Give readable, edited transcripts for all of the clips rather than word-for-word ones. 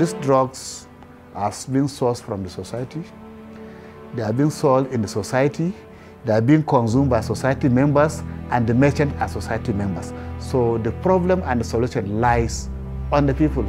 these drugs are being sourced from the society. They are being sold in the society. They are being consumed by society members, and the merchants are society members. So the problem and the solution lies on the people.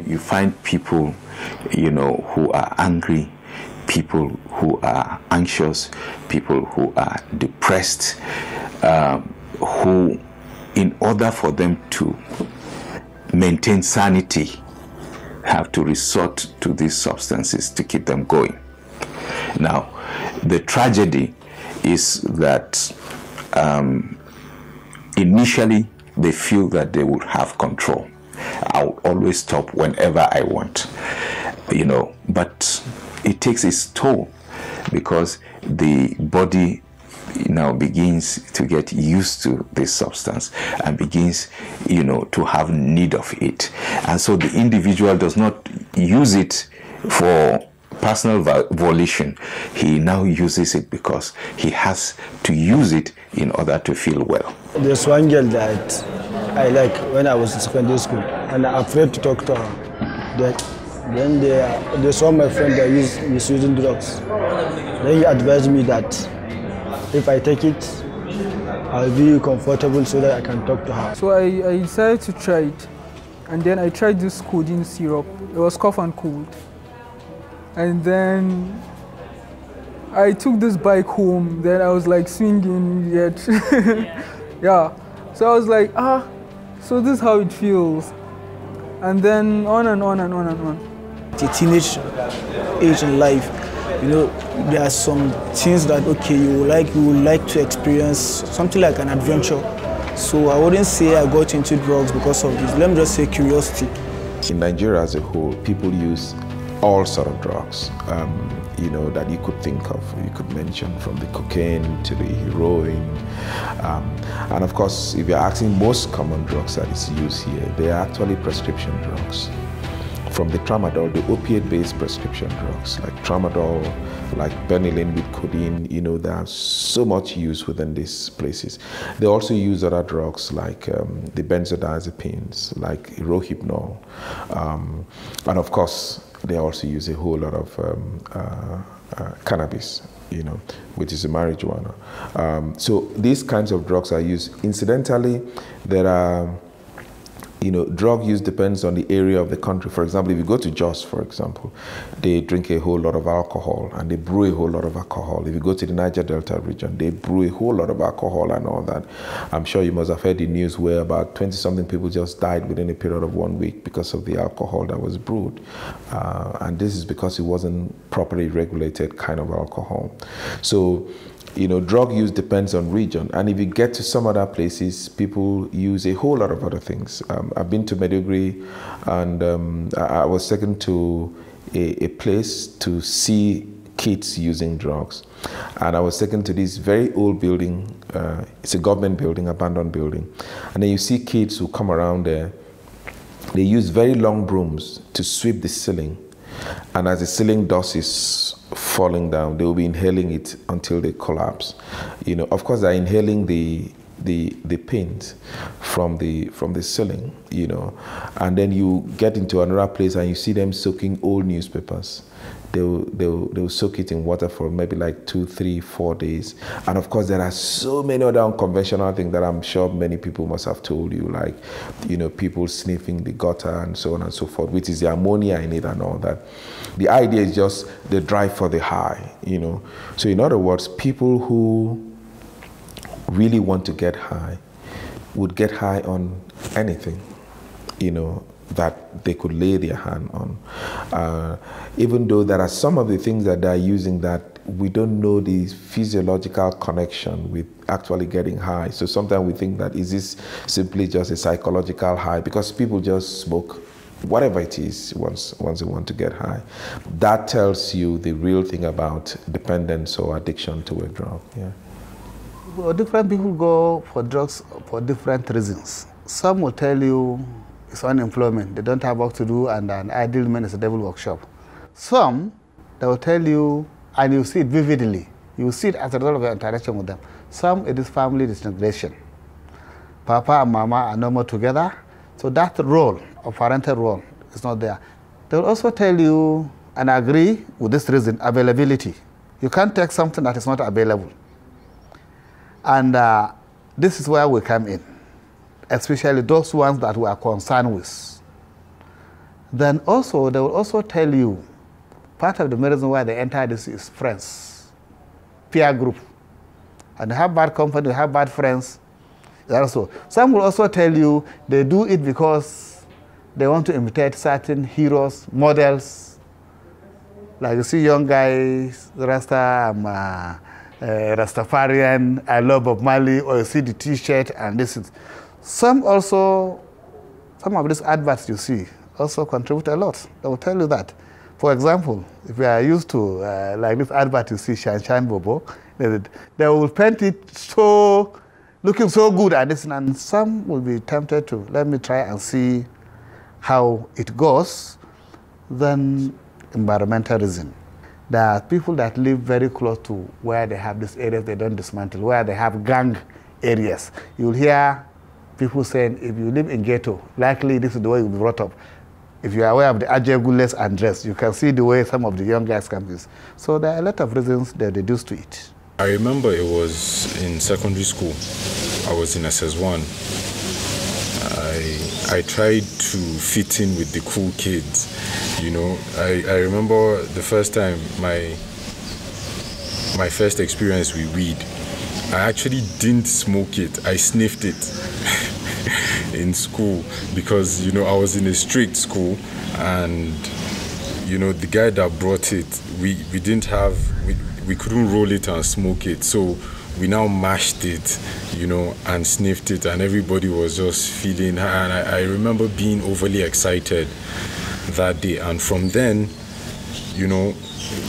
You find people, you know, who are angry, people who are anxious, people who are depressed, who, in order for them to maintain sanity, have to resort to these substances to keep them going. Now, the tragedy is that initially they feel that they will have control. I'll always stop whenever I want, you know, but it takes its toll because the body now begins to get used to this substance and begins, you know, to have need of it. And so the individual does not use it for personal volition. He now uses it because he has to use it in order to feel well. There's one girl that I like when I was in secondary school, and I'm afraid to talk to her. Then they saw my friend that is using drugs. Then he advised me that if I take it, I'll be comfortable so that I can talk to her. So I decided to try it, and then I tried this codeine syrup. It was cough and cold. And then I took this bike home. Then I was like swinging yet. Yeah. So I was like, so this is how it feels. And then on and on and on and on. The teenage age in life, you know, there are some things that, okay, you would like to experience something like an adventure. So I wouldn't say I got into drugs because of this. Let me just say curiosity. In Nigeria as a whole, people use all sort of drugs, you know, that you could think of. You could mention from the cocaine to the heroin. And of course, if you're asking most common drugs that is used here, they are actually prescription drugs. From the tramadol, the opiate-based prescription drugs, like tramadol, like Benylin with codeine, you know, there's so much use within these places. They also use other drugs like the benzodiazepines, like Rohypnol. And of course, they also use a whole lot of cannabis, you know, which is a marijuana. So these kinds of drugs are used. Incidentally, there are, you know, drug use depends on the area of the country. For example, if you go to Jos, for example, they drink a whole lot of alcohol and they brew a whole lot of alcohol. If you go to the Niger Delta region, they brew a whole lot of alcohol and all that. I'm sure you must have heard the news where about 20-something people just died within a period of 1 week because of the alcohol that was brewed. And this is because it wasn't properly regulated kind of alcohol. So, you know, drug use depends on region. And if you get to some other places, people use a whole lot of other things. I've been to Maiduguri, and I was taken to a place to see kids using drugs. And I was taken to this very old building. It's a government building, abandoned building. And then you see kids who come around there. They use very long brooms to sweep the ceiling And as the ceiling dust is falling down, they will be inhaling it until they collapse. You know, of course, they're inhaling the paint from the ceiling, you know, and then you get into another place and you see them soaking old newspapers. They'll soak it in water for maybe like 2, 3, 4 days. And of course, there are so many other unconventional things that I'm sure many people must have told you, like, you know, people sniffing the gutter and so on and so forth, which is the ammonia in it and all that. The idea is just the drive for the high, you know. So in other words, people who really want to get high would get high on anything, you know, that they could lay their hand on. Even though there are some of the things that they're using that we don't know the physiological connection with actually getting high. So sometimes we think that is this simply just a psychological high, because people just smoke whatever it is once they want to get high. That tells you the real thing about dependence or addiction to a drug. Yeah. Well, different people go for drugs for different reasons. Some will tell you it's unemployment, they don't have work to do, and an ideal man is a devil workshop. Some, they will tell you, and you see it vividly, you see it as a result of your interaction with them. Some, it is family disintegration. Papa and mama are no more together, so that role, or parental role, is not there. They will also tell you, and agree with this reason, availability. You can't take something that is not available. And this is where we come in, especially those ones that we are concerned with. Then also, they will also tell you, part of the reason why they enter this is friends, peer group. And they have bad company, they have bad friends. Also, some will also tell you they do it because they want to imitate certain heroes, models. Like you see young guys, Rasta, Rastafarian, I love Bob Marley, or you see the T-shirt, and this is. Some of these adverts you see also contribute a lot. They will tell you that. For example, if you are used to, like this advert you see, Shine Bobo, they will paint it so, looking so good at this, and some will be tempted to, let me try and see how it goes. Then environmentalism. There are people that live very close to where they have these areas they don't dismantle, where they have gang areas. You'll hear people saying, if you live in ghetto, likely this is the way you'll be brought up. If you are aware of the Ajegules address, you can see the way some of the young guys come in. So there are a lot of reasons they reduce to it. I remember it was in secondary school. I was in SS1. I tried to fit in with the cool kids. You know, I remember the first time, my first experience with weed. I actually didn't smoke it, I sniffed it in school because, you know, I was in a strict school, and, you know, the guy that brought it, we couldn't roll it and smoke it, so we now mashed it, you know, and sniffed it, and everybody was just feeling high. And I remember being overly excited that day, and from then, you know,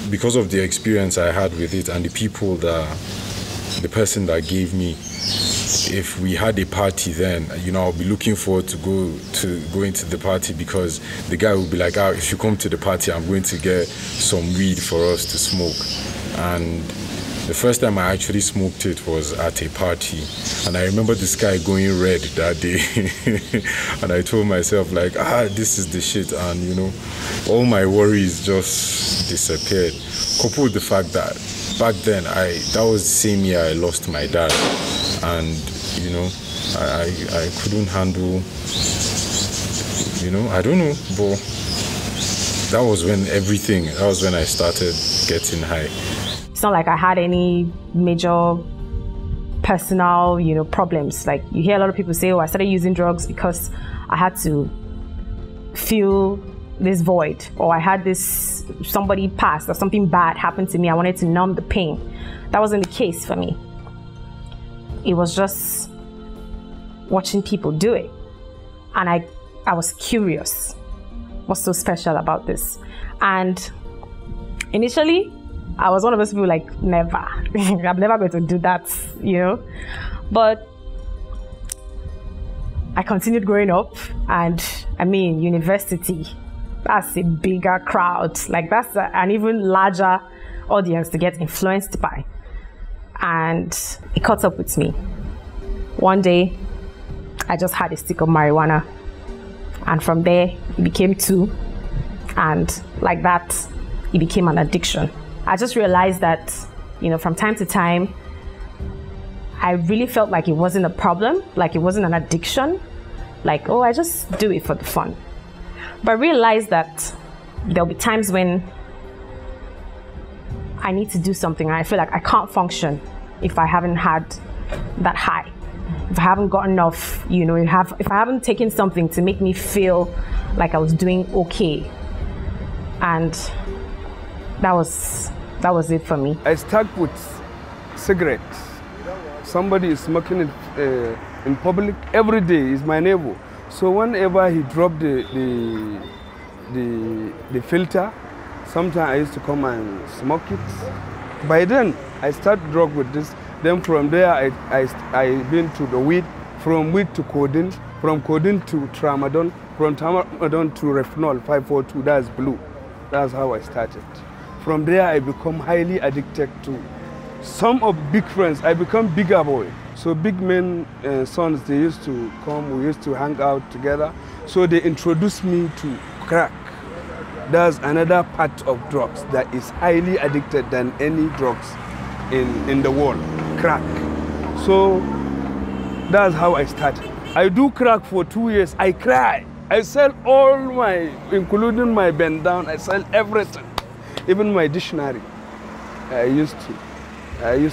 because of the experience I had with it and the person that gave me, if we had a party then, you know, I'll be looking forward to going to the party, because the guy will be like, if you come to the party, I'm going to get some weed for us to smoke. And the first time I actually smoked it was at a party, and I remember the sky going red that day. And I told myself, like, this is the shit, and, you know, all my worries just disappeared. Coupled with the fact that back then, that was the same year I lost my dad, and, you know, I couldn't handle, you know, I don't know, but that was when I started getting high. It's not like I had any major personal, you know, problems. Like you hear a lot of people say, I started using drugs because I had to fill this void, or I had somebody passed, or something bad happened to me. I wanted to numb the pain. That wasn't the case for me. It was just watching people do it. And I was curious. What's so special about this? And initially, I was one of those people like, never. I'm never going to do that, you know. But I continued growing up, and I mean, university, that's a bigger crowd. Like that's an even larger audience to get influenced by. And it caught up with me. One day, I just had a stick of marijuana. And from there, it became 2. And like that, it became an addiction. I just realized that, you know, from time to time, I really felt like it wasn't a problem, like it wasn't an addiction. Like, oh, I just do it for the fun. But I realized that there'll be times when I need to do something and I feel like I can't function if I haven't had that high. If I haven't got enough, you know, if I haven't taken something to make me feel like I was doing okay. And that was it for me. I start with cigarettes. Somebody is smoking it in public every day, is my neighbor. So whenever he dropped the filter, sometimes I used to come and smoke it. By then, I started drug with this. Then from there, I been to the weed, from weed to codeine, from codeine to tramadol, from tramadol to refinol 542, that's blue. That's how I started. From there, I become highly addicted to some of big friends. I become bigger boy. So big men, sons, they used to come, we used to hang out together. So they introduced me to crack. That's another part of drugs that is highly addicted than any drugs in the world, crack. So that's how I started. I do crack for 2 years, I cry. I sell all my, including my bend down, I sell everything. Even my dictionary, I used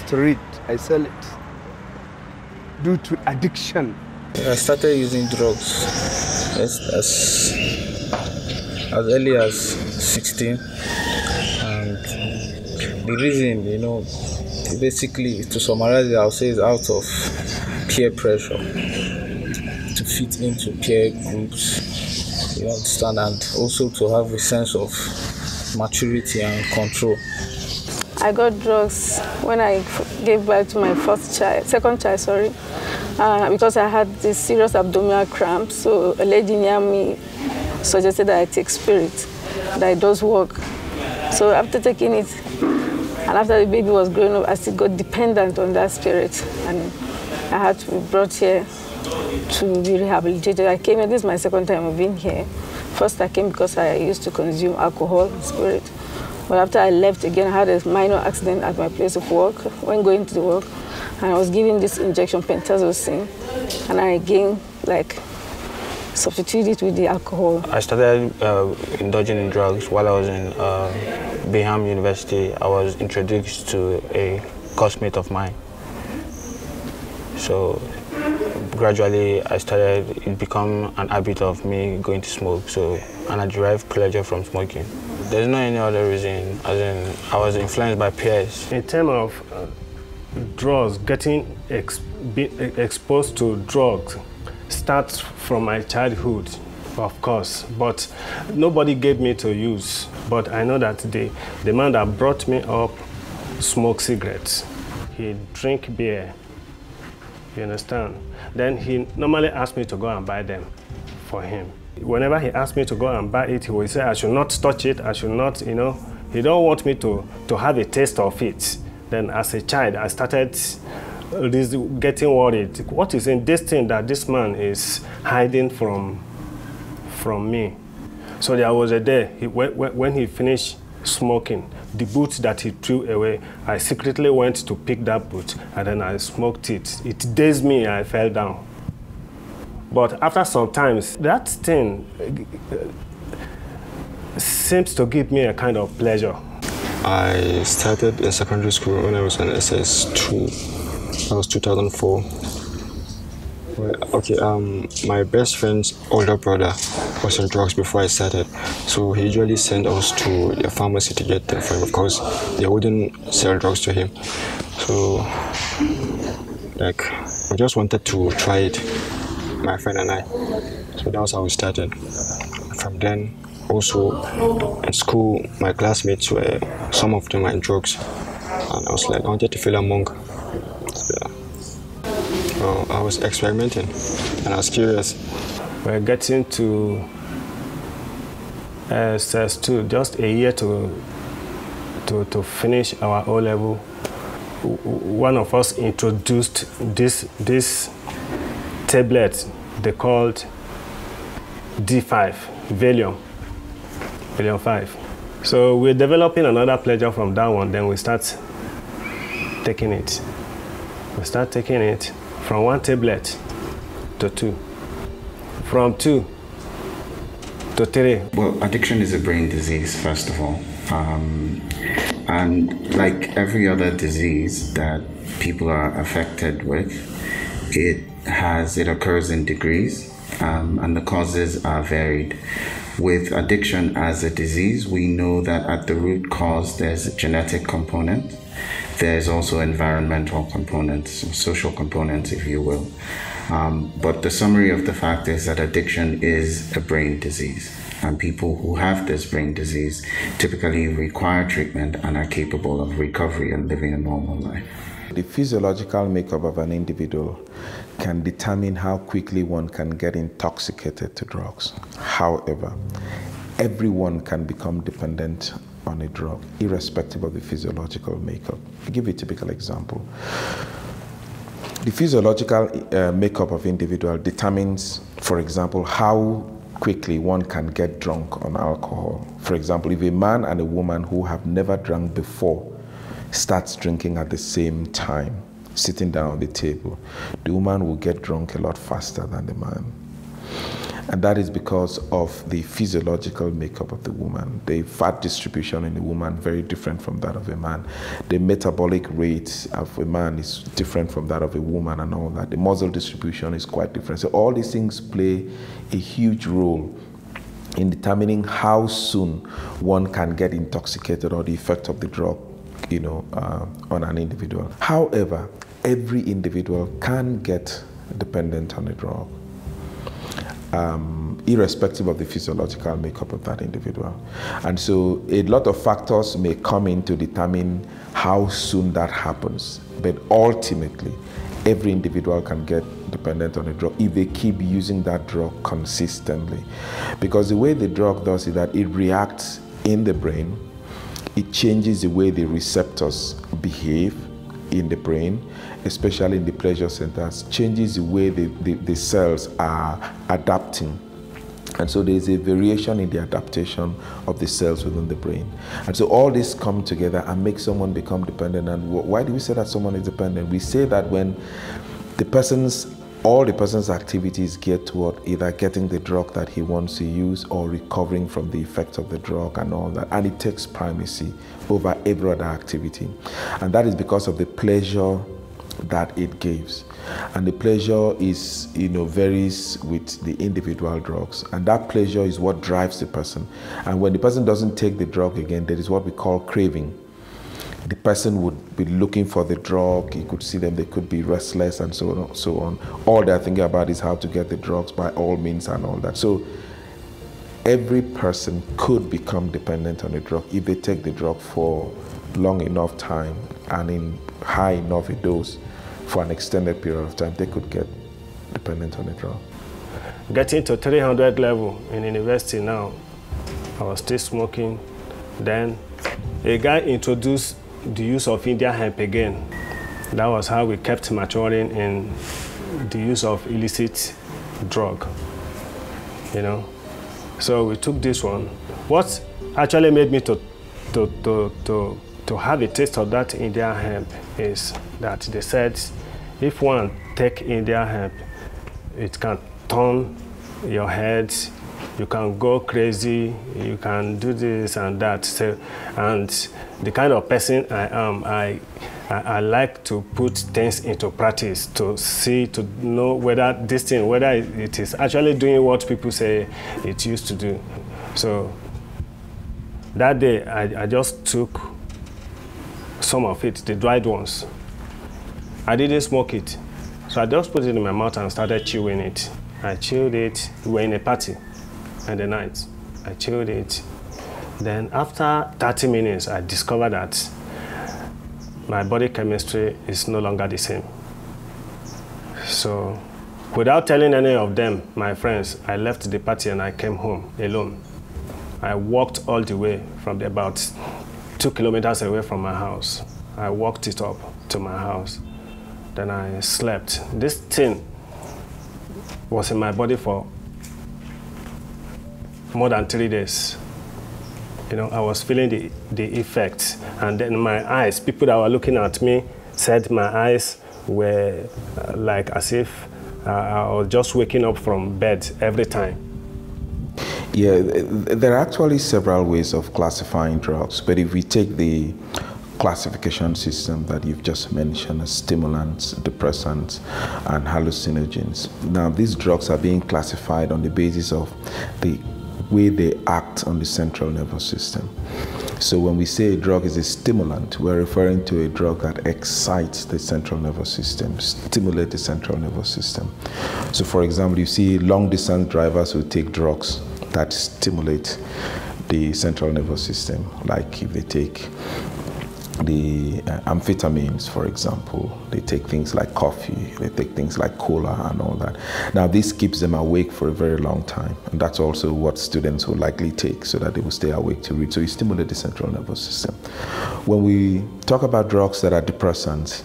to read, I sell it. Due to addiction. I started using drugs as early as 16. And the reason, you know, basically, to summarize it, I'll say is out of peer pressure, to fit into peer groups, you understand, and also to have a sense of maturity and control. I got drugs when I gave birth to my second child, because I had this serious abdominal cramp. So a lady near me suggested that I take spirit, that it does work. So after taking it, and after the baby was growing up, I still got dependent on that spirit, and I had to be brought here to be rehabilitated. I came here, this is my second time of being here. First I came because I used to consume alcohol, spirit. But after I left again, I had a minor accident at my place of work when going to the work, and I was given this injection, pentazocine, and I again, like, substituted it with the alcohol. I started indulging in drugs while I was in Bingham University. I was introduced to a classmate of mine. So gradually, it became an habit of me going to smoke. And I derived pleasure from smoking. There's no any other reason, as in I was influenced by peers. In terms of drugs, getting exposed to drugs starts from my childhood, of course, but nobody gave me to use. But I know that the man that brought me up smoked cigarettes. He drink beer, you understand? Then he normally asked me to go and buy them for him. Whenever he asked me to go and buy it, he would say I should not touch it, I should not, you know, he don't want me to have a taste of it. Then as a child, I started getting worried. What is in this thing that this man is hiding from me? So there was a day, when he finished smoking, the boot that he threw away, I secretly went to pick that boot and then I smoked it. It dazed me, I fell down. But after some time, that thing seems to give me a kind of pleasure. I started in secondary school when I was in SS2. That was 2004. Okay, my best friend's older brother was on drugs before I started. So he usually sent us to the pharmacy to get them for him. Of course, they wouldn't sell drugs to him. So, like, I just wanted to try it, my friend and I. So that was how we started. From then, also in school, my classmates were, some of them were in drugs. And I was like, I wanted to feel among. So, yeah. I was experimenting and I was curious. We're getting to SS2, just a year to finish our O-level, one of us introduced this tablet they called D5, Valium 5. So we're developing another pleasure from that one, then we start taking it. We start taking it from 1 tablet to 2, from 2 to 3. Well, addiction is a brain disease, first of all. And like every other disease that people are affected with, it occurs in degrees, and the causes are varied. With addiction as a disease, we know that at the root cause there's a genetic component. There's also environmental components, social components, if you will. But the summary of the fact is that addiction is a brain disease, and people who have this brain disease typically require treatment and are capable of recovery and living a normal life. The physiological makeup of an individual can determine how quickly one can get intoxicated to drugs. However, everyone can become dependent on a drug, irrespective of the physiological makeup. I'll give you a typical example. The physiological makeup of individual determines, for example, how quickly one can get drunk on alcohol. For example, if a man and a woman who have never drunk before starts drinking at the same time, sitting down on the table, the woman will get drunk a lot faster than the man. And that is because of the physiological makeup of the woman. The fat distribution in the woman very different from that of a man. The metabolic rate of a man is different from that of a woman and all that. The muscle distribution is quite different. So all these things play a huge role in determining how soon one can get intoxicated or the effect of the drug, on an individual. However, every individual can get dependent on a drug, irrespective of the physiological makeup of that individual. And so a lot of factors may come in to determine how soon that happens. But ultimately, every individual can get dependent on a drug if they keep using that drug consistently. Because the way the drug does is that it reacts in the brain. It changes the way the receptors behave in the brain, especially in the pleasure centers, changes the way the cells are adapting. And so there's a variation in the adaptation of the cells within the brain. And so all this come together and make someone become dependent. And why do we say that someone is dependent? We say that when all the person's activities geared toward either getting the drug that he wants to use or recovering from the effect of the drug and all that. And it takes primacy over every other activity. And that is because of the pleasure that it gives. And the pleasure is, varies with the individual drugs. And that pleasure is what drives the person. And when the person doesn't take the drug again, there is what we call craving. The person would be looking for the drug. You could see them, they could be restless and so on, so on. All they're thinking about is how to get the drugs by all means and all that. So every person could become dependent on the drug if they take the drug for long enough time and in high enough a dose for an extended period of time. They could get dependent on the drug. Getting to 300 level in university now, I was still smoking. Then a guy introduced the use of Indian hemp again. That was how we kept maturing in the use of illicit drug, So we took this one. What actually made me to have a taste of that Indian hemp is that they said if one take Indian hemp, it can turn your head, you can go crazy, you can do this and that. So, and the kind of person I am, I like to put things into practice to see, to know whether this thing, whether it is actually doing what people say it used to do. So that day, I just took some of it, the dried ones. I didn't smoke it. So I just put it in my mouth and started chewing it. I chewed it. We were in a party in the night. I chewed it. Then after 30 minutes, I discovered that my body chemistry is no longer the same. So without telling any of them, my friends, I left the party and I came home alone. I walked all the way from about 2 kilometers away from my house. I walked it up to my house. Then I slept. This thing was in my body for more than 3 days. You know, I was feeling the effects. And then my eyes, people that were looking at me said my eyes were like as if I was just waking up from bed every time. Yeah, there are actually several ways of classifying drugs, but if we take the classification system that you've just mentioned as stimulants, depressants, and hallucinogens. Now, these drugs are being classified on the basis of the way they act on the central nervous system. So when we say a drug is a stimulant, we're referring to a drug that excites the central nervous system, stimulates the central nervous system. So for example, you see long-distance drivers who take drugs that stimulate the central nervous system, like if they take the amphetamines, for example, they take things like coffee, they take things like cola and all that. Now this keeps them awake for a very long time, and that's also what students will likely take so that they will stay awake to read. So you stimulate the central nervous system. When we talk about drugs that are depressants,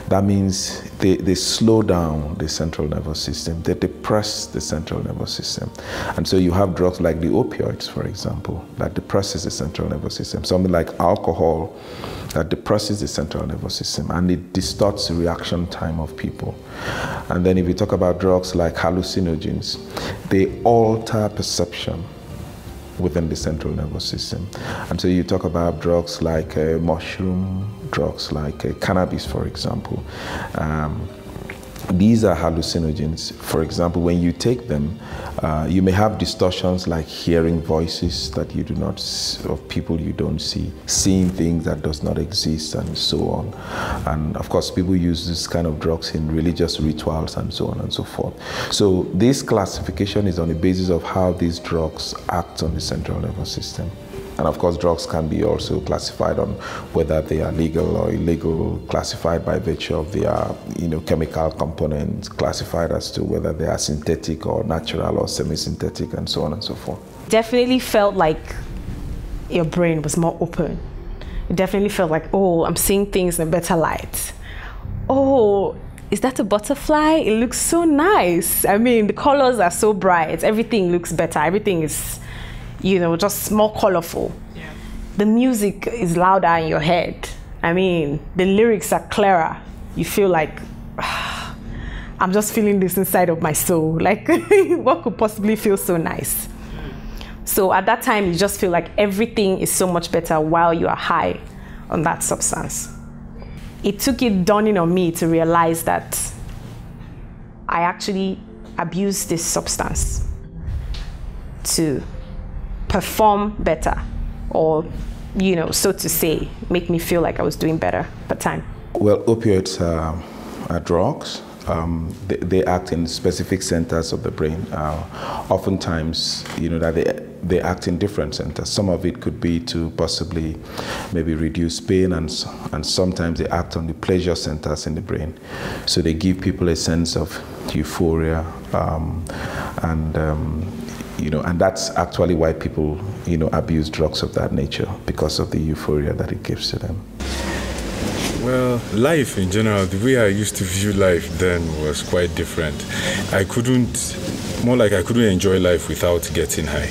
that means they slow down the central nervous system, they depress the central nervous system. And so you have drugs like the opioids, for example, that depresses the central nervous system. Something like alcohol that depresses the central nervous system, and it distorts the reaction time of people. And then if you talk about drugs like hallucinogens, they alter perception within the central nervous system. And so you talk about drugs like mushroom, drugs like cannabis, for example. These are hallucinogens. For example, when you take them, you may have distortions like hearing voices that you do not, of people you don't see, seeing things that does not exist, and so on. And of course, people use this kind of drugs in religious rituals and so on and so forth. So this classification is on the basis of how these drugs act on the central nervous system. And of course, drugs can be also classified on whether they are legal or illegal, classified by virtue of their, chemical components, classified as to whether they are synthetic or natural or semi-synthetic, and so on and so forth. Definitely felt like your brain was more open. It definitely felt like, oh, I'm seeing things in a better light. Oh, is that a butterfly? It looks so nice. I mean, the colors are so bright. Everything looks better. Everything is, just more colorful. Yeah. The music is louder in your head. I mean, the lyrics are clearer. You feel like, I'm just feeling this inside of my soul. Like, what could possibly feel so nice? So at that time, you just feel like everything is so much better while you are high on that substance. It took it dawning on me to realize that I actually abused this substance to perform better, or, so to say, make me feel like I was doing better at the time. Well, opioids are drugs. They act in specific centers of the brain. Oftentimes, that they act in different centers. Some of it could be to possibly maybe reduce pain, and sometimes they act on the pleasure centers in the brain. So they give people a sense of euphoria, and that's actually why people, abuse drugs of that nature, because of the euphoria that it gives to them. Well, life in general, the way I used to view life then was quite different. I couldn't enjoy life without getting high.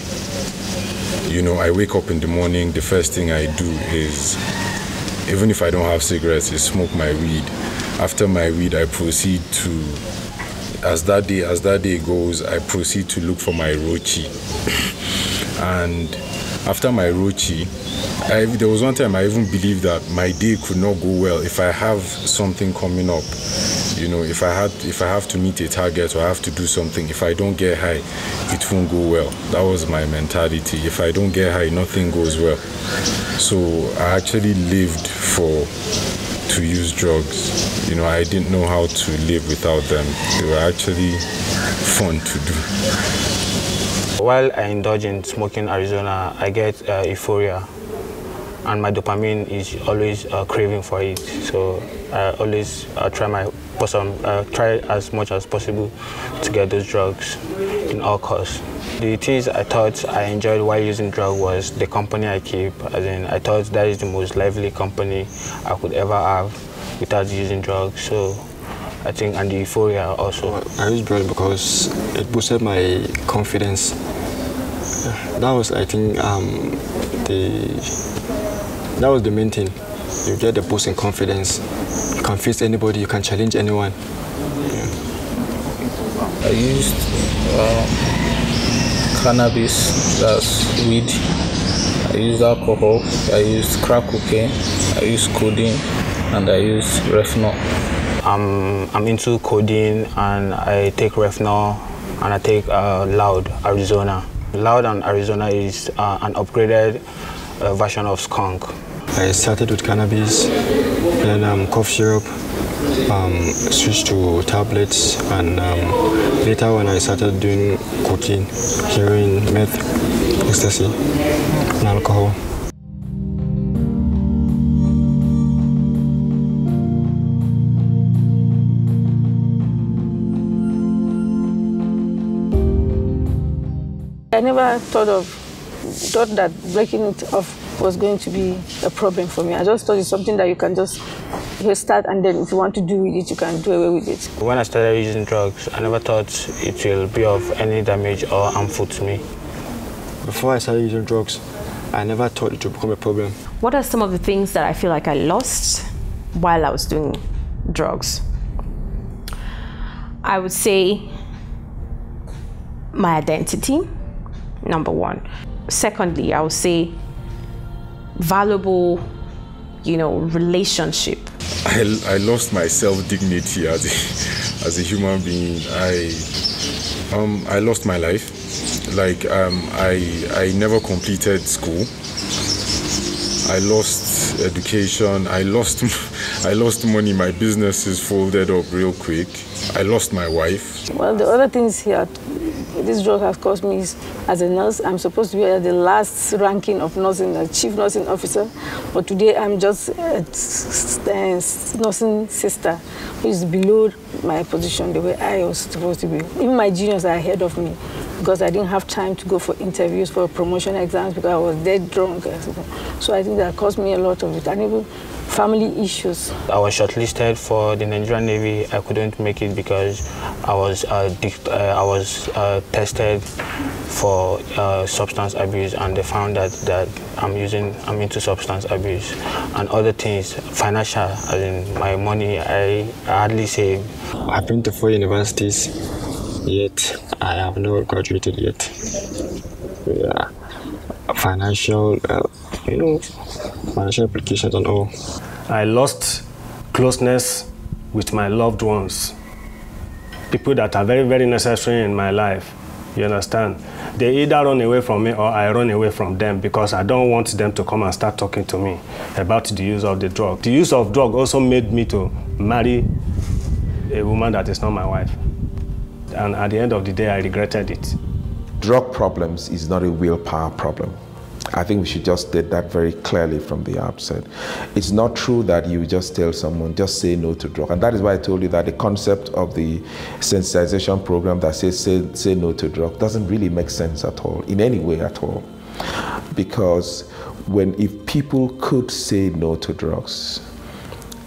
I wake up in the morning, the first thing I do is, even if I don't have cigarettes, is smoke my weed. After my weed, I proceed to, as that day goes, I proceed to look for my rochi. And after my rochi, there was one time I even believed that my day could not go well if I have something coming up. If I have to meet a target or I have to do something, if I don't get high, it won't go well. That was my mentality. If I don't get high, nothing goes well. So I actually lived to use drugs. I didn't know how to live without them. They were actually fun to do. While I indulge in smoking Arizona, I get euphoria, and my dopamine is always craving for it. So I always try my try as much as possible to get those drugs in all costs. The things I thought I enjoyed while using drugs was the company I keep. As in, I thought that is the most lively company I could ever have without using drugs. So I think, and the euphoria also. I use drugs because it boosted my confidence. That was, I think, that was the main thing. You get the boost in confidence. You can face anybody, you can challenge anyone. Yeah. I used cannabis, that's weed. I used alcohol, I used crack cocaine, I used codeine, and I used refinol. I'm into codeine, and I take refinol, and I take Loud Arizona. Loud and Arizona is an upgraded version of skunk. I started with cannabis, then cough syrup, switched to tablets, and later when I started doing cocaine, heroin, meth, ecstasy, and alcohol. I never thought that breaking it off was going to be a problem for me. I just thought it's something that you can just start, and then if you want to do with it, you can do away with it. When I started using drugs, I never thought it will be of any damage or harmful to me. Before I started using drugs, I never thought it would become a problem. What are some of the things that I feel like I lost while I was doing drugs? I would say my identity, number one. Secondly, I would say valuable, relationship. I lost my self-dignity as a human being. I lost my life. Like I never completed school. I lost education. I lost money. My business is folded up real quick. I lost my wife. Well, the other things here, this drug has caused me is, as a nurse, I'm supposed to be at the last ranking of nursing, a chief nursing officer, but today I'm just a nursing sister, who is below my position, the way I was supposed to be. Even my juniors are ahead of me, because I didn't have time to go for interviews, for promotion exams, because I was dead drunk. So I think that caused me a lot of it, and even family issues. I was shortlisted for the Nigerian Navy. I couldn't make it because I was tested for substance abuse, and they found that I'm into substance abuse and other things, financial, as in my money, I hardly save. I've been to 4 universities, yet I have not graduated yet. Yeah, financial, financial implications and all. I lost closeness with my loved ones, people that are very, very necessary in my life. You understand? They either run away from me or I run away from them, because I don't want them to come and start talking to me about the use of the drug. The use of drug also made me to marry a woman that is not my wife. And at the end of the day, I regretted it. Drug problems is not a willpower problem. I think we should just state that very clearly from the outset. It's not true that you just tell someone, just say no to drug. And that is why I told you that the concept of the sensitization program that says say no to drug doesn't really make sense at all, in any way at all. Because if people could say no to drugs,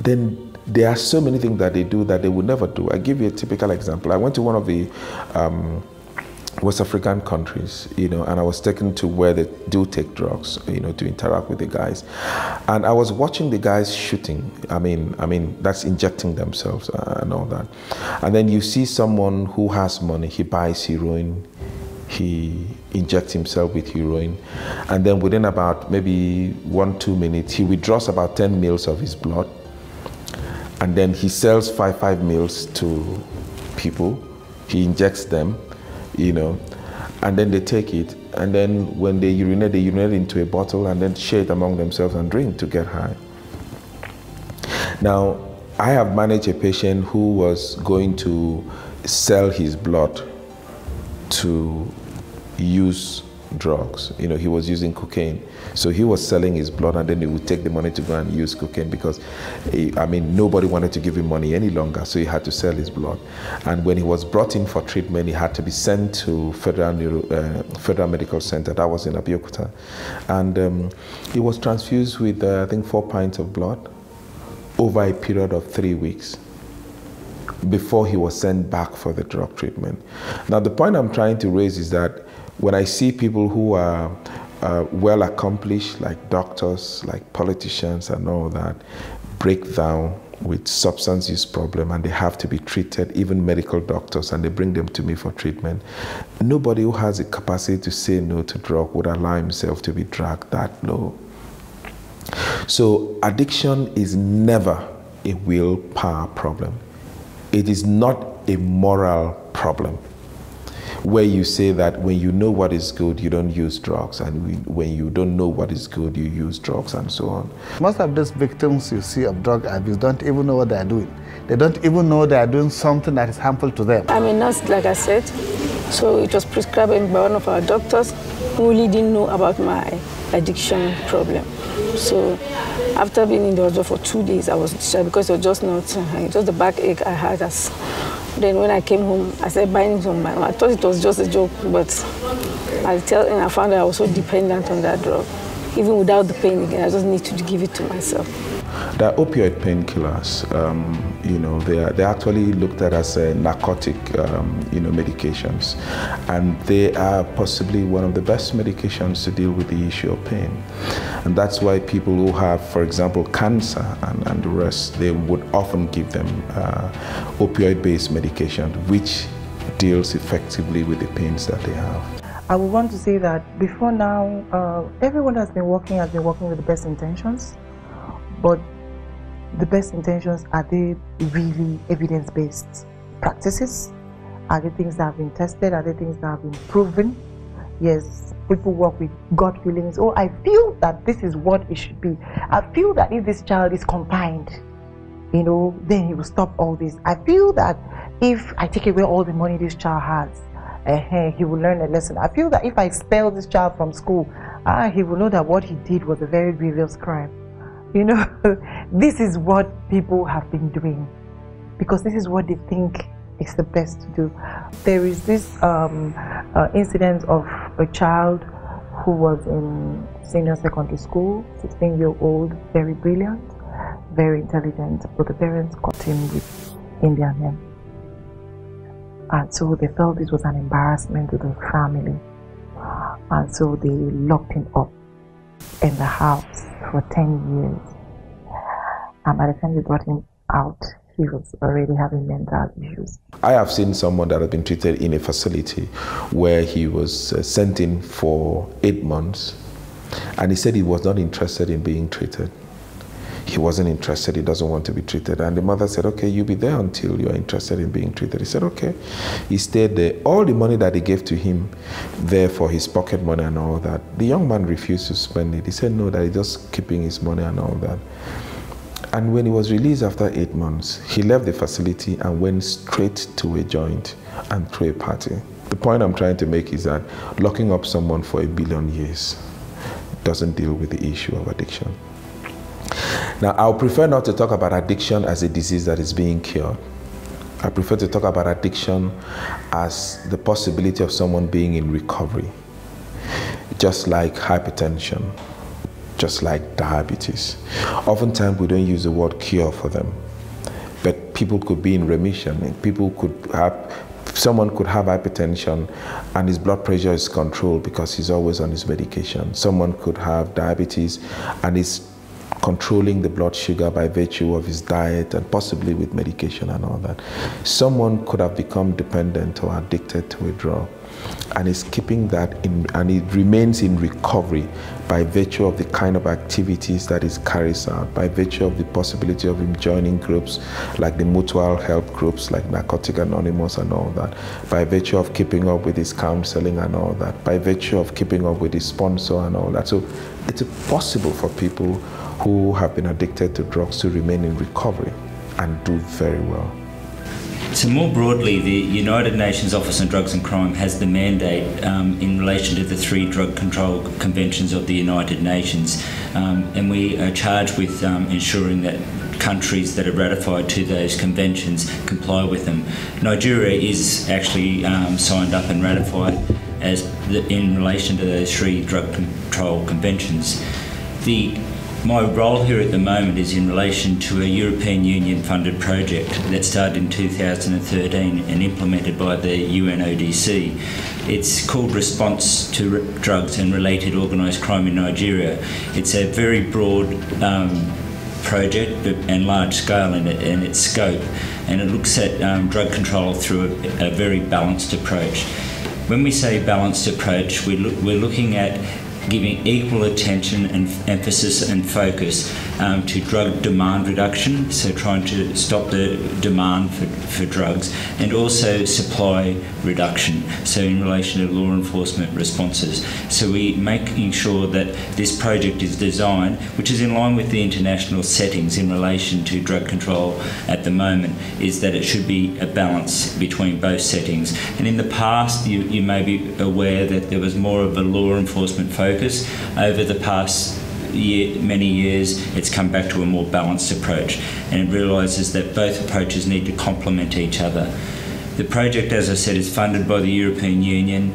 then there are so many things that they do that they would never do. I give you a typical example. I went to one of the West African countries, and I was taken to where they do take drugs, to interact with the guys. And I was watching the guys shooting. I mean, that's injecting themselves and all that. And then you see someone who has money, he buys heroin, he injects himself with heroin, and then within about maybe 1-2 minutes, he withdraws about 10 mils of his blood, and then he sells 5 mils to people. He injects them, and then they take it, and then when they urinate into a bottle and then share it among themselves and drink to get high. Now, I have managed a patient who was going to sell his blood to use drugs. You know, he was using cocaine. So he was selling his blood, and then he would take the money to go and use cocaine because, nobody wanted to give him money any longer, so he had to sell his blood. And when he was brought in for treatment, he had to be sent to Federal Medical Center. That was in Abeokuta. And he was transfused with, I think, 4 pints of blood over a period of 3 weeks before he was sent back for the drug treatment. Now, the point I'm trying to raise is that when I see people who are well accomplished, like doctors, like politicians and all that, break down with substance use problem and they have to be treated, even medical doctors, and they bring them to me for treatment, nobody who has the capacity to say no to drug would allow himself to be dragged that low. So addiction is never a willpower problem. It is not a moral problem, where you say that when you know what is good, you don't use drugs, and when you don't know what is good, you use drugs, and so on. Most of these victims you see of drug abuse don't even know what they are doing. They don't even know they are doing something that is harmful to them. I'm a nurse, like I said, so it was prescribed by one of our doctors who really didn't know about my addiction problem. So after being in the hospital for 2 days, I was discharged because it was just not, just the backache I had. Then when I came home, I started buying some. I thought it was just a joke, but I found that I was so dependent on that drug. Even without the pain again, I just need to give it to myself. The opioid painkillers, they're actually looked at as narcotic, medications, and they are possibly one of the best medications to deal with the issue of pain. And that's why people who have, for example, cancer and the rest, they would often give them opioid-based medication, which deals effectively with the pains that they have. I would want to say that before now, everyone has been working with the best intentions, but the best intentions, are they really evidence-based practices? Are they things that have been tested? Are they things that have been proven? Yes, people work with gut feelings. Oh, I feel that this is what it should be. I feel that if this child is confined, then he will stop all this. I feel that if I take away all the money this child has, he will learn a lesson. I feel that if I expel this child from school, he will know that what he did was a very grievous crime. This is what people have been doing because this is what they think is the best to do. There is this incident of a child who was in senior secondary school, 16-year-old, very brilliant, very intelligent, but the parents caught him with Indian men. And so they felt this was an embarrassment to the family. And so they locked him up in the house for 10 years. And by the time they brought him out, he was already having mental issues. I have seen someone that had been treated in a facility where he was sent in for 8 months, and he said he was not interested in being treated. He wasn't interested, he doesn't want to be treated. And the mother said, okay, you'll be there until you're interested in being treated. He said, okay. He stayed there. All the money that they gave to him there for his pocket money and all that, the young man refused to spend it. He said no, that he's just keeping his money and all that. And when he was released after 8 months, he left the facility and went straight to a joint and threw a party. The point I'm trying to make is that locking up someone for 1 billion years doesn't deal with the issue of addiction. Now, I would prefer not to talk about addiction as a disease that is being cured. I prefer to talk about addiction as the possibility of someone being in recovery, just like hypertension, just like diabetes. Oftentimes, we don't use the word cure for them, but people could be in remission. Someone could have hypertension and his blood pressure is controlled because he's always on his medication. Someone could have diabetes and is controlling the blood sugar by virtue of his diet and possibly with medication and all that. Someone could have become dependent or addicted to a drug and is keeping that in, and it remains in recovery by virtue of the kind of activities that it carries out, by virtue of the possibility of him joining groups like the mutual help groups like Narcotic Anonymous and all that, by virtue of keeping up with his counseling and all that, by virtue of keeping up with his sponsor and all that. So it's possible for people who have been addicted to drugs to remain in recovery and do very well. So more broadly, the United Nations Office on Drugs and Crime has the mandate in relation to the 3 drug control conventions of the United Nations, and we are charged with ensuring that countries that are ratified to those conventions comply with them. Nigeria is actually signed up and ratified in relation to those 3 drug control conventions. My role here at the moment is in relation to a European Union funded project that started in 2013 and implemented by the UNODC. It's called Response to Drugs and Related Organised Crime in Nigeria. It's a very broad project and large scale in its scope, and it looks at drug control through a very balanced approach. When we say balanced approach, we're looking at giving equal attention and emphasis and focus to drug demand reduction, so trying to stop the demand for drugs, and also supply reduction, so in relation to law enforcement responses. So we're making sure that this project is designed, which is in line with the international settings in relation to drug control at the moment, is that it should be a balance between both settings. And in the past, you may be aware that there was more of a law enforcement focus. Over the past many years, it's come back to a more balanced approach, and it realises that both approaches need to complement each other. The project, as I said, is funded by the European Union,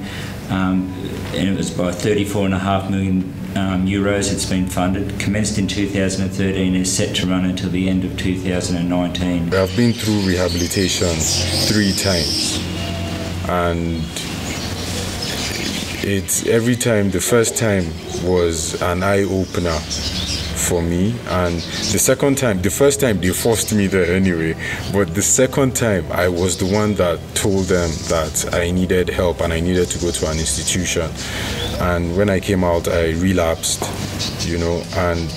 and it was by 34.5 million euros it's been funded, commenced in 2013 and is set to run until the end of 2019. I've been through rehabilitation 3 times, and it's every time. The first time was an eye-opener for me, and the first time they forced me there anyway, but the second time I was the one that told them that I needed help and I needed to go to an institution. And when I came out, I relapsed, and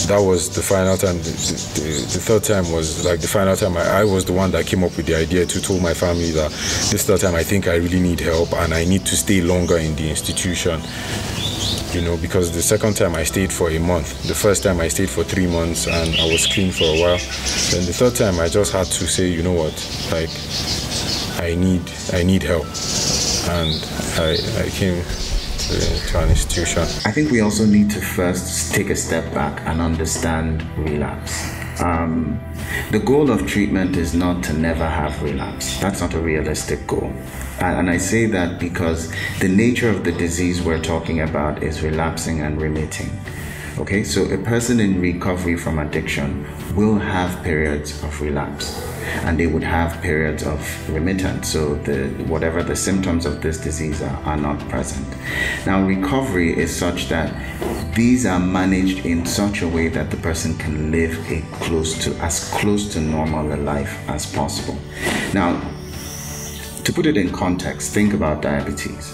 that was the final time. The third time was like the final time. I was the one that came up with the idea to tell my family that this third time I think I really need help and I need to stay longer in the institution. Because the second time I stayed for a month. The first time I stayed for 3 months and I was clean for a while. Then the third time I just had to say, you know what, like I need help, and I came to an institution. I think we also need to first take a step back and understand relapse. The goal of treatment is not to never have relapse. That's not a realistic goal. And I say that because the nature of the disease we're talking about is relapsing and remitting. Okay, so a person in recovery from addiction will have periods of relapse, and they would have periods of remittance, so whatever the symptoms of this disease are not present. Now, recovery is such that these are managed in such a way that the person can live as close to normal a life as possible. Now, to put it in context, think about diabetes.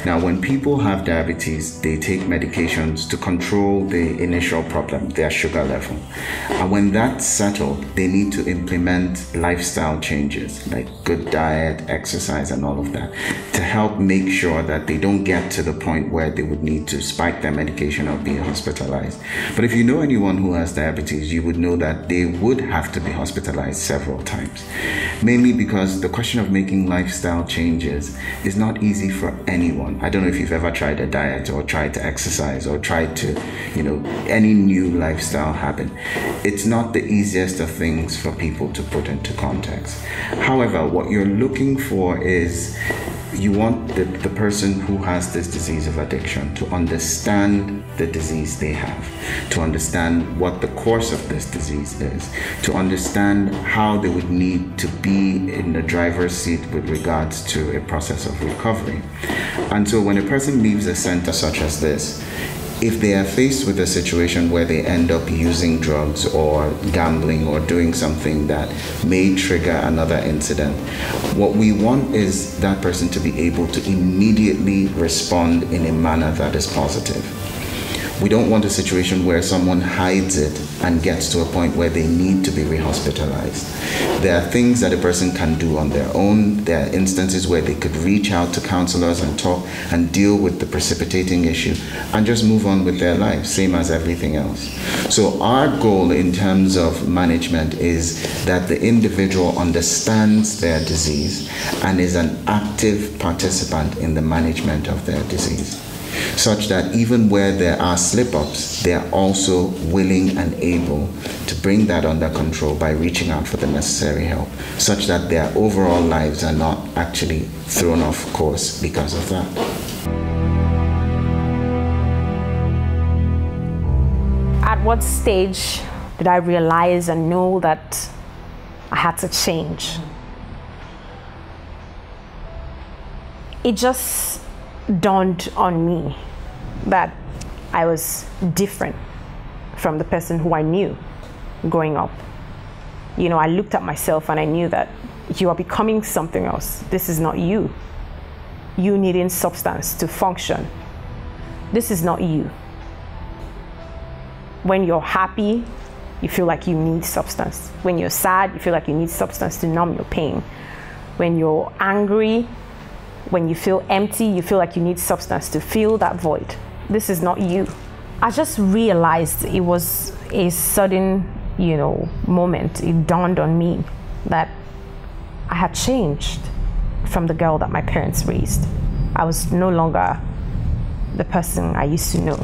Now, when people have diabetes, they take medications to control the initial problem, their sugar level. And when that's settled, they need to implement lifestyle changes like good diet, exercise, and all of that to help make sure that they don't get to the point where they would need to spike their medication or be hospitalized. But if you know anyone who has diabetes, you would know that they would have to be hospitalized several times, mainly because the question of making lifestyle changes is not easy for anyone. I don't know if you've ever tried a diet or tried to exercise or tried to, any new lifestyle habit. It's not the easiest of things for people to put into context. However, what you're looking for is you want the person who has this disease of addiction to understand the disease they have, to understand what the course of this disease is, to understand how they would need to be in the driver's seat with regards to a process of recovery. And so when a person leaves a center such as this, if they are faced with a situation where they end up using drugs or gambling or doing something that may trigger another incident, what we want is that person to be able to immediately respond in a manner that is positive. We don't want a situation where someone hides it and gets to a point where they need to be rehospitalized. There are things that a person can do on their own. There are instances where they could reach out to counselors and talk and deal with the precipitating issue and just move on with their life, same as everything else. So our goal in terms of management is that the individual understands their disease and is an active participant in the management of their disease, such that even where there are slip-ups, they are also willing and able to bring that under control by reaching out for the necessary help, such that their overall lives are not actually thrown off course because of that. At what stage did I realize and know that I had to change? It just dawned on me that I was different from the person who I knew growing up. You know, I looked at myself and I knew that you are becoming something else. This is not you. You needing substance to function. This is not you. When you're happy, you feel like you need substance. When you're sad, you feel like you need substance to numb your pain. When you're angry, when you feel empty, you feel like you need substance to fill that void. This is not you. I just realized it was a sudden, moment. It dawned on me that I had changed from the girl that my parents raised. I was no longer the person I used to know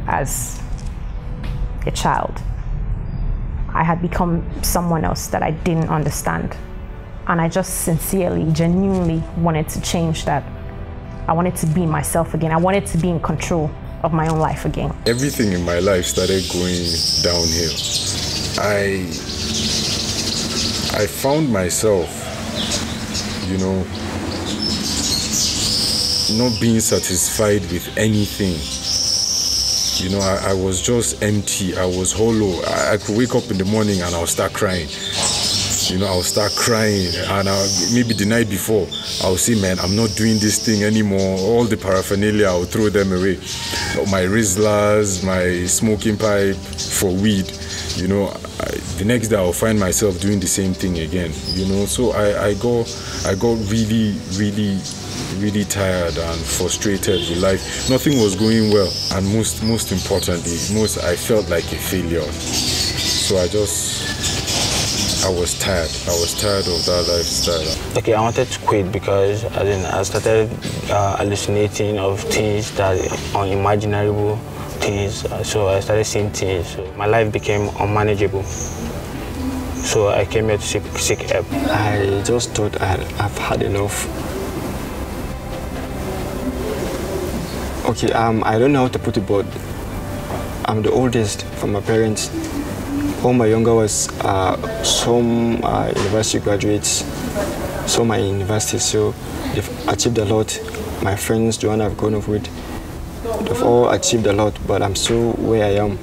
as a child. I had become someone else that I didn't understand. And I just sincerely, genuinely wanted to change that. I wanted to be myself again. I wanted to be in control of my own life again. Everything in my life started going downhill. I found myself, not being satisfied with anything. I was just empty. I was hollow. I could wake up in the morning and I'll start crying. I'll start crying, and maybe the night before, I'll say, man, I'm not doing this thing anymore. All the paraphernalia, I'll throw them away. My Rizlas, my smoking pipe for weed, the next day I'll find myself doing the same thing again, So I got really, really, really tired and frustrated with life. Nothing was going well, and most importantly, I felt like a failure. So I was tired. I was tired of that lifestyle. Okay, I wanted to quit because I started hallucinating of things that are unimaginable things. So I started seeing things. So my life became unmanageable. So I came here to seek help. I just thought I've had enough. Okay, I don't know how to put it, but I'm the oldest from my parents. All my younger ones, some university graduates, some are in university, so they've achieved a lot. My friends, the one I've grown up with, they've all achieved a lot, but I'm still where I am.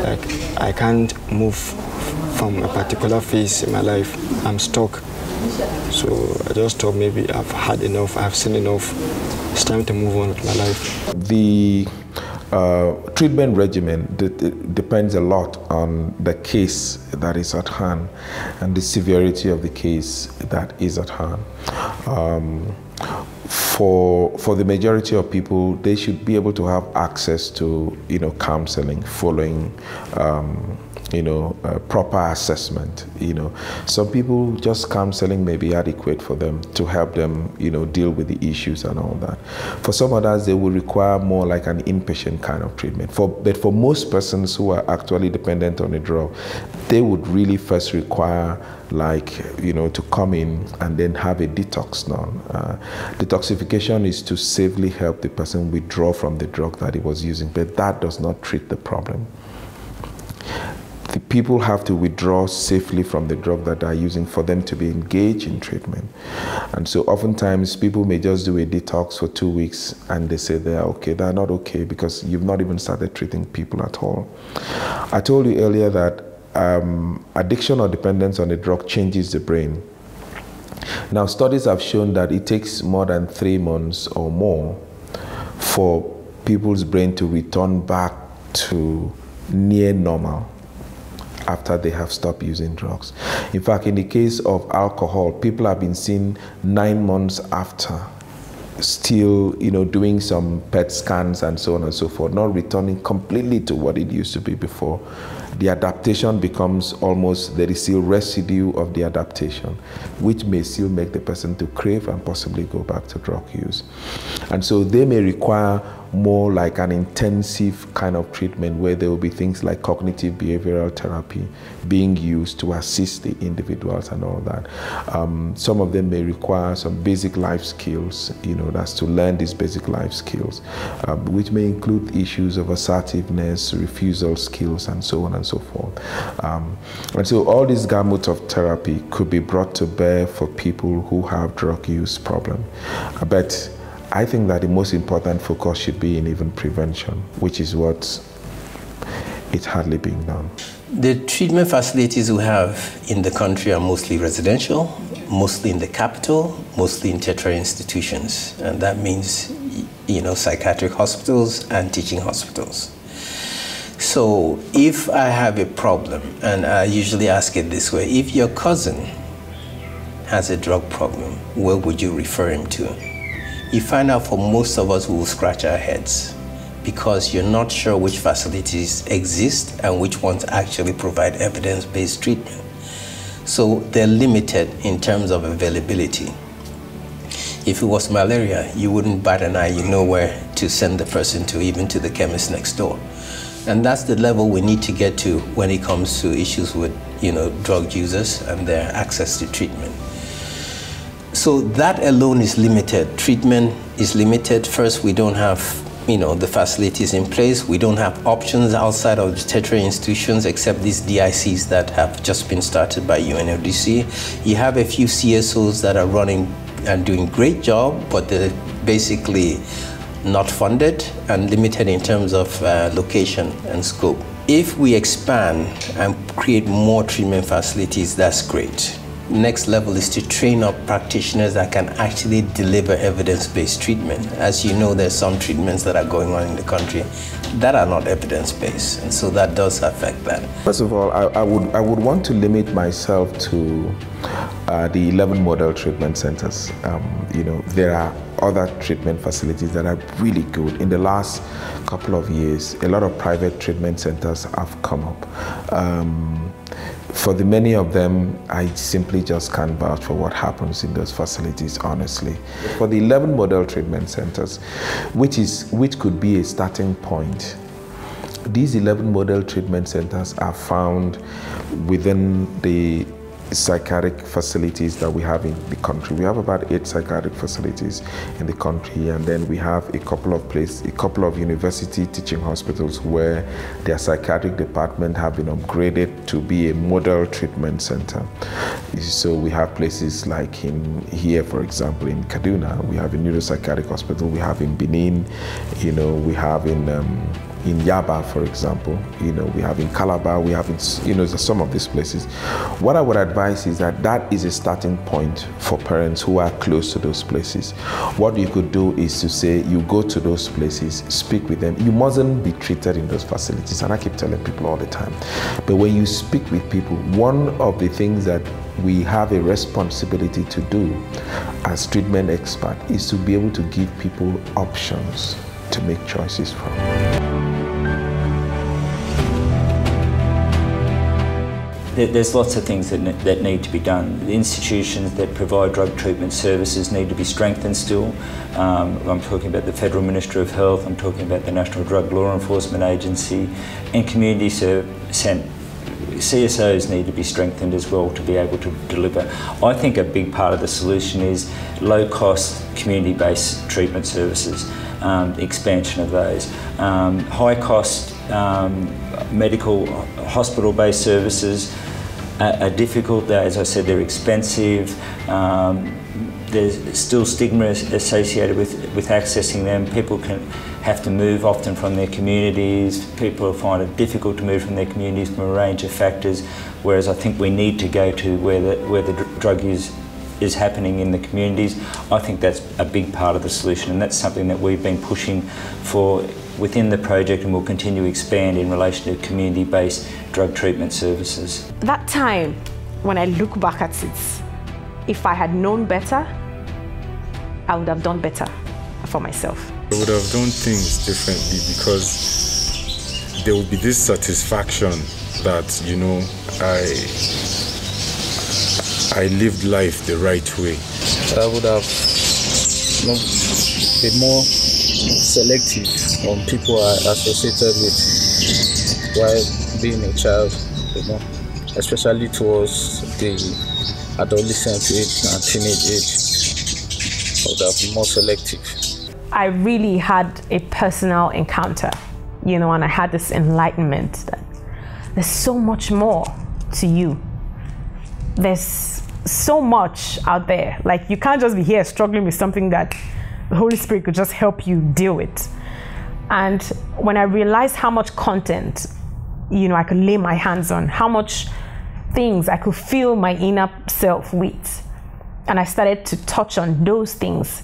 Like, I can't move from a particular phase in my life. I'm stuck. So I just thought maybe I've had enough, I've seen enough. It's time to move on with my life. The treatment regimen depends a lot on the case that is at hand and the severity of the case that is at hand. For the majority of people, they should be able to have access to counseling following proper assessment. Some people, just counseling may be adequate for them to help them, deal with the issues and all that. For some others, they will require more like an inpatient kind of treatment. But for most persons who are actually dependent on a drug, they would really first require to come in and then have a detox done. Detoxification is to safely help the person withdraw from the drug that he was using, but that does not treat the problem. The people have to withdraw safely from the drug that they are using for them to be engaged in treatment. And so oftentimes people may just do a detox for 2 weeks and they say they're okay. They're not okay because you've not even started treating people at all. I told you earlier that addiction or dependence on a drug changes the brain. Now, studies have shown that it takes more than 3 months or more for people's brain to return back to near normal after they have stopped using drugs. In fact, in the case of alcohol, people have been seen 9 months after still, doing some PET scans and so on and so forth, not returning completely to what it used to be before. The adaptation becomes almost, there is still residue of the adaptation, which may still make the person to crave and possibly go back to drug use. And so they may require more like an intensive kind of treatment where there will be things like cognitive behavioral therapy being used to assist the individuals and all that. Some of them may require some basic life skills, that's to learn these basic life skills, which may include issues of assertiveness, refusal skills, and so on and so forth. And so all these gamut of therapy could be brought to bear for people who have drug use problem. But I think that the most important focus should be in even prevention, which is what it's hardly being done. The treatment facilities we have in the country are mostly residential, mostly in the capital, mostly in tertiary institutions. And that means, psychiatric hospitals and teaching hospitals. So if I have a problem, and I usually ask it this way, if your cousin has a drug problem, where would you refer him to? You find out for most of us, we will scratch our heads because you're not sure which facilities exist and which ones actually provide evidence-based treatment. So they're limited in terms of availability. If it was malaria, you wouldn't bat an eye, you know where to send the person to, even to the chemist next door. And that's the level we need to get to when it comes to issues with, drug users and their access to treatment. So that alone is limited. Treatment is limited. First, we don't have, the facilities in place. We don't have options outside of the tertiary institutions except these DICs that have just been started by UNODC. You have a few CSOs that are running and doing a great job, but they're basically not funded and limited in terms of location and scope. If we expand and create more treatment facilities, that's great. Next level is to train up practitioners that can actually deliver evidence-based treatment. As you know, there's some treatments that are going on in the country that are not evidence-based, and so that does affect that. First of all, I would want to limit myself to the 11 model treatment centers. There are other treatment facilities that are really good. In the last couple of years, a lot of private treatment centers have come up. For the many of them, I simply just can't vouch for what happens in those facilities, honestly. For the 11 model treatment centers, which could be a starting point, these 11 model treatment centers are found within the psychiatric facilities that we have in the country. We have about 8 psychiatric facilities in the country, and then we have a couple of university teaching hospitals where their psychiatric department have been upgraded to be a model treatment center. So we have places like here, for example, in Kaduna, we have a neuropsychiatric hospital, we have in Benin, we have in Yaba, for example, we have in Calabar, we have in, some of these places. What I would advise is that is a starting point for parents who are close to those places. What you could do is to say, you go to those places, speak with them. You mustn't be treated in those facilities, and I keep telling people all the time. But when you speak with people, one of the things that we have a responsibility to do as treatment experts is to be able to give people options to make choices from. There's lots of things that need to be done. The institutions that provide drug treatment services need to be strengthened still. I'm talking about the Federal Ministry of Health, I'm talking about the National Drug Law Enforcement Agency, and community CSOs need to be strengthened as well to be able to deliver. I think a big part of the solution is low-cost community-based treatment services, expansion of those. High-cost medical hospital-based services are difficult. As I said, they're expensive. There's still stigma associated with accessing them. People have to move often from their communities. People find it difficult to move from their communities from a range of factors, whereas I think we need to go to where the drug use is happening in the communities. I think that's a big part of the solution, and that's something that we've been pushing for within the project and will continue to expand in relation to community-based drug treatment services. That time, when I look back at it, if I had known better, I would have done better for myself. I would have done things differently because there would be this satisfaction that, you know, I lived life the right way. I would have been more selective on people I associated with while being a child, you know, especially towards the adolescent age and teenage age. I would have been more selective. I really had a personal encounter, you know, and I had this enlightenment that there's so much more to you. There's so much out there. Like, you can't just be here struggling with something that the Holy Spirit could just help you deal with. And when I realized how much content, you know, I could lay my hands on, how much things I could fill my inner self with, and I started to touch on those things,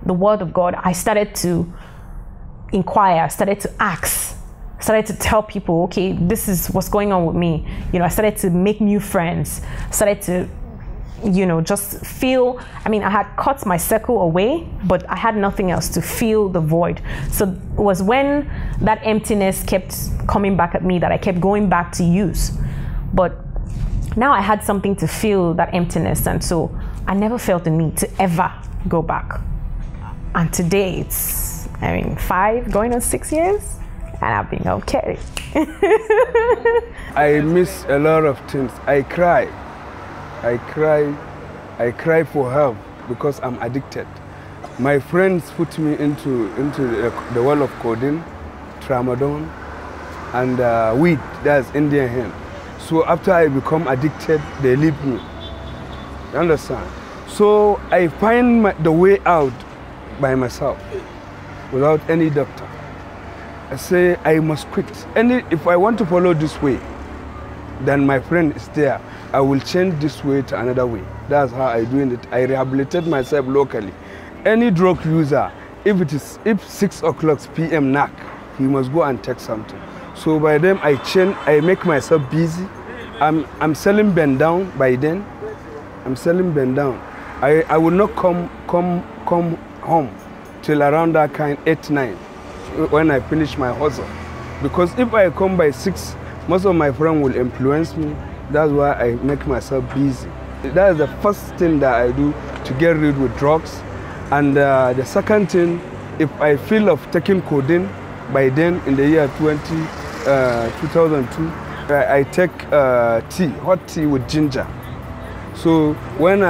the Word of God, I started to inquire, started to ask, started to tell people, okay, this is what's going on with me. You know, I started to make new friends, started to, you know, just feel, I mean, I had cut my circle away, but I had nothing else to fill the void. So it was when that emptiness kept coming back at me that I kept going back to use. But now I had something to fill that emptiness, and so I never felt the need to ever go back. And today it's, I mean, 5 going on 6 years, and I've been okay. I miss a lot of things. I cry for help because I'm addicted. My friends put me into the world of codeine, tramadol, and weed, that's Indian hemp. So after I become addicted, they leave me. You understand? So I find the way out by myself, without any doctor. I say I must quit. If I want to follow this way, then my friend is there. I will change this way to another way. That's how I do it. I rehabilitate myself locally. Any drug user, if 6 o'clock p.m. knock, he must go and take something. So by then I make myself busy. I'm selling bend down by then. I'm selling bend down. I will not come home till around that kind 8, 9 when I finish my hustle. Because if I come by 6, most of my friends will influence me. That's why I make myself busy. That is the first thing that I do to get rid of drugs. And the second thing, if I feel of taking codeine, by then in the year 2002, I take tea, hot tea with ginger. So when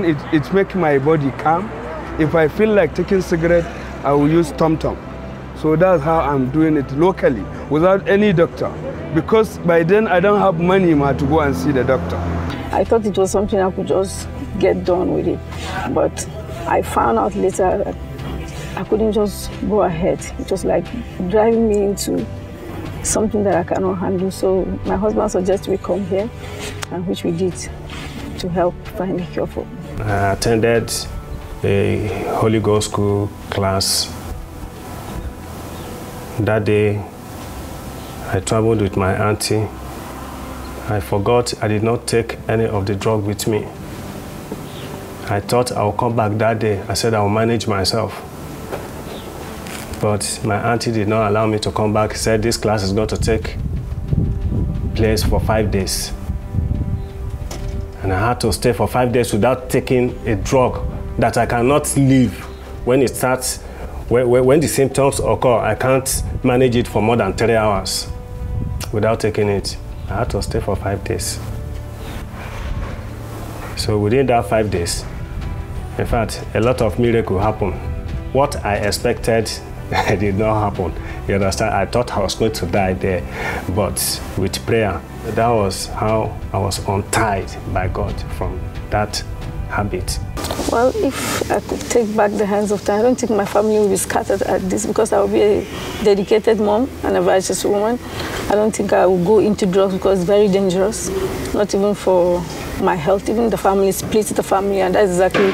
it makes my body calm, if I feel like taking cigarette, I will use TomTom. So that's how I'm doing it locally, without any doctor. Because by then I don't have money to go and see the doctor. I thought it was something I could just get done with it. But I found out later that I couldn't just go ahead. It was like driving me into something that I cannot handle. So my husband suggested we come here, and which we did, to help find a cure for me. I attended a Holy Ghost school class. That day, I traveled with my auntie. I forgot I did not take any of the drug with me. I thought I would come back that day. I said I will manage myself. But my auntie did not allow me to come back. She said this class is going to take place for 5 days. And I had to stay for 5 days without taking a drug that I cannot leave when it starts. When the symptoms occur, I can't manage it for more than 3 hours without taking it. I had to stay for 5 days. So within that 5 days, in fact, a lot of miracles happened. What I expected did not happen. You understand? I thought I was going to die there, but with prayer, that was how I was untied by God from that habit. Well, if I could take back the hands of time, I don't think my family will be scattered at this, because I will be a dedicated mom and a righteous woman. I don't think I will go into drugs because it's very dangerous, not even for my health. Even the family splits the family, and that's exactly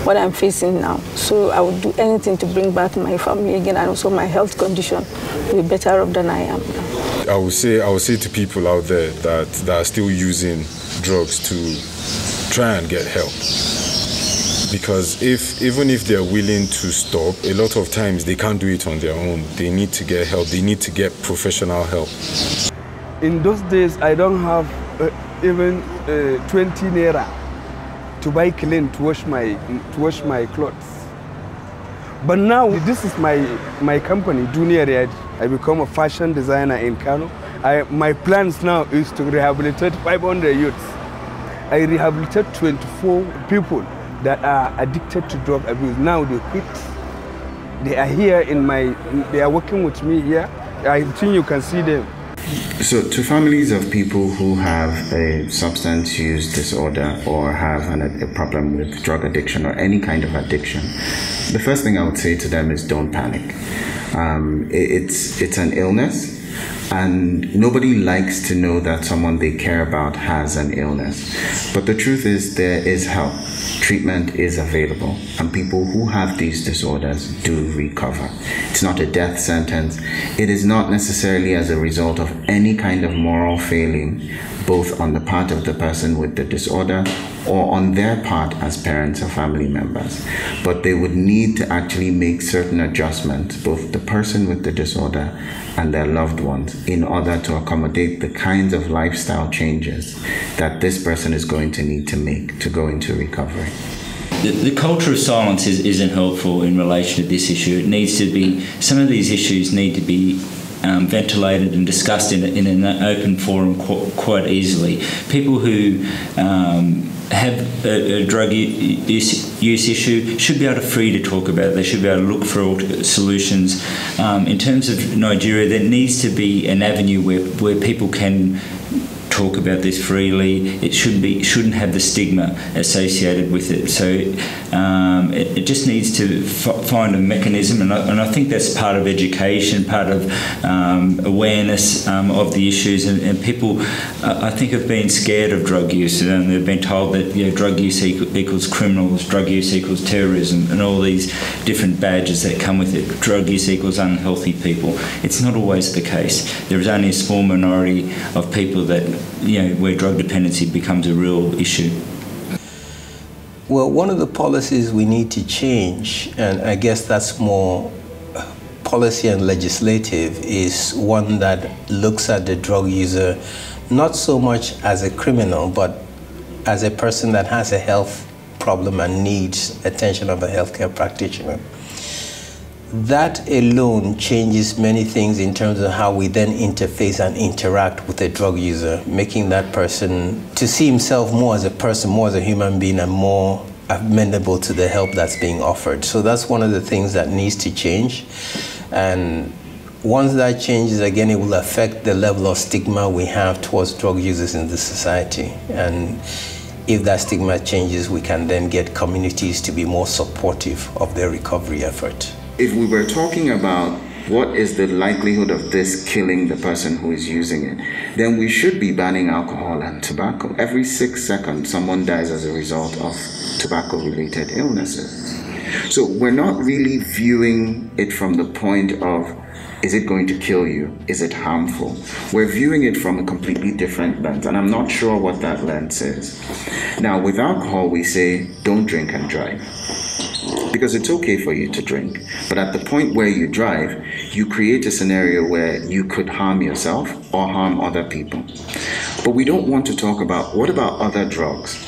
what I'm facing now. So I would do anything to bring back my family again, and also my health condition to be better off than I am now. I would say to people out there that are still using drugs to try and get help. Because even if they're willing to stop, a lot of times they can't do it on their own. They need to get help. They need to get professional help. In those days, I don't have even 20 naira to buy clean to wash my clothes. But now this is my company, Junior Red. I become a fashion designer in Kano. My plans now is to rehabilitate 500 youths. I rehabilitate 24 people that are addicted to drug abuse. Now they quit. They are here they are working with me here. I think you can see them. So to families of people who have a substance use disorder or have a problem with drug addiction or any kind of addiction, the first thing I would say to them is don't panic. It's an illness, and nobody likes to know that someone they care about has an illness. But the truth is there is help. Treatment is available, and people who have these disorders do recover. It's not a death sentence. It is not necessarily as a result of any kind of moral failing, both on the part of the person with the disorder or on their part as parents or family members. But they would need to actually make certain adjustments, both the person with the disorder and their loved ones, in order to accommodate the kinds of lifestyle changes that this person is going to need to make to go into recovery. The culture of silence isn't helpful in relation to this issue. It needs to be, some of these issues need to be ventilated and discussed in an open forum quite easily. People who have a drug use issue should be able to free to talk about it. They should be able to look for solutions. In terms of Nigeria, there needs to be an avenue where people can talk about this freely. It shouldn't have the stigma associated with it. So it just needs to find a mechanism, and I think that's part of education, part of awareness of the issues. And people, I think, have been scared of drug use, and they've been told that drug use equals criminals, drug use equals terrorism, and all these different badges that come with it. Drug use equals unhealthy people. It's not always the case. There is only a small minority of people that where drug dependency becomes a real issue. Well, one of the policies we need to change, and I guess that's more policy and legislative, is one that looks at the drug user not so much as a criminal, but as a person that has a health problem and needs attention of a healthcare practitioner. That alone changes many things in terms of how we then interface and interact with a drug user, making that person to see himself more as a person, more as a human being, and more amenable to the help that's being offered. So that's one of the things that needs to change. And once that changes, again, it will affect the level of stigma we have towards drug users in this society. And if that stigma changes, we can then get communities to be more supportive of their recovery effort. If we were talking about what is the likelihood of this killing the person who is using it, then we should be banning alcohol and tobacco. Every 6 seconds, someone dies as a result of tobacco-related illnesses. So we're not really viewing it from the point of, is it going to kill you? Is it harmful? We're viewing it from a completely different lens, and I'm not sure what that lens is. Now, with alcohol, we say, don't drink and drive. Because it's okay for you to drink, but at the point where you drive, you create a scenario where you could harm yourself or harm other people. But we don't want to talk about, what about other drugs?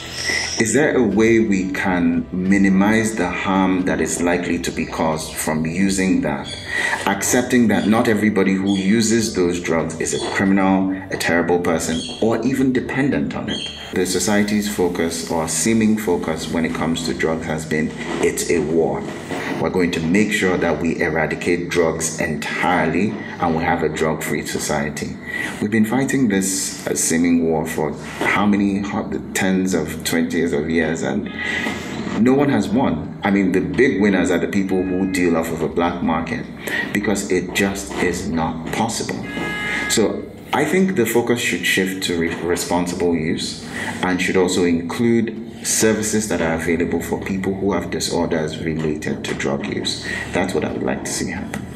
Is there a way we can minimize the harm that is likely to be caused from using that? Accepting that not everybody who uses those drugs is a criminal, a terrible person, or even dependent on it. The society's focus, or seeming focus, when it comes to drugs has been, it's a war. We're going to make sure that we eradicate drugs entirely and we have a drug-free society. We've been fighting this seeming war for how many tens of 20s of years, and no one has won. I mean, the big winners are the people who deal off of a black market, because it just is not possible. So I think the focus should shift to responsible use and should also include services that are available for people who have disorders related to drug use. That's what I would like to see happen.